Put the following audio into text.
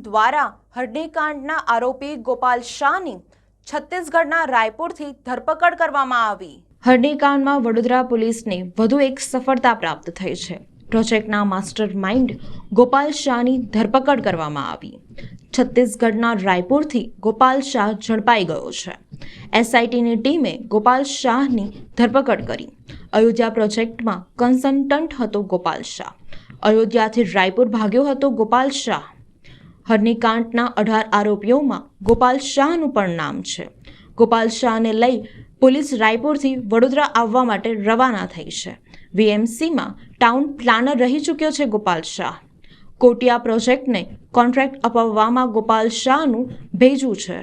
દ્વારા હરણીકાંડના આરોપી ગોપાલ શાહની છત્તીસગઢના રાયપુરથી ધરપકડ કરવામાં આવી। હરણીકાંડમાં વડોદરા પોલીસને વધુ એક સફળતા પ્રાપ્ત થઈ છે। પ્રોજેક્ટના માસ્ટર માઇન્ડ ગોપાલ શાહની ધરપકડ કરવામાં આવી। છત્તીસગઢના રાયપુરથી ગોપાલ શાહ ઝડપાઈ ગયો છે। એસઆઈટીની ટીમે ગોપાલ શાહની ધરપકડ કરી। અયોધ્યા પ્રોજેક્ટમાં કન્સલ્ટન્ટ હતો ગોપાલ શાહ। અયોધ્યાથી રાયપુર ભાગ્યો હતો ગોપાલ શાહ। હરણીકાંડના 18 આરોપીઓમાં ગોપાલ શાહનું પણ નામ છે। ગોપાલ શાહને લઈ પોલીસ રાયપુરથી વડોદરા આવવા માટે રવાના થઈ છે। વીએમસીમાં ટાઉન પ્લાનર રહી ચૂક્યો છે ગોપાલ શાહ। કોટિયા પ્રોજેક્ટને કોન્ટ્રાક્ટ અપાવવામાં ગોપાલ શાહનું ભેજું છે।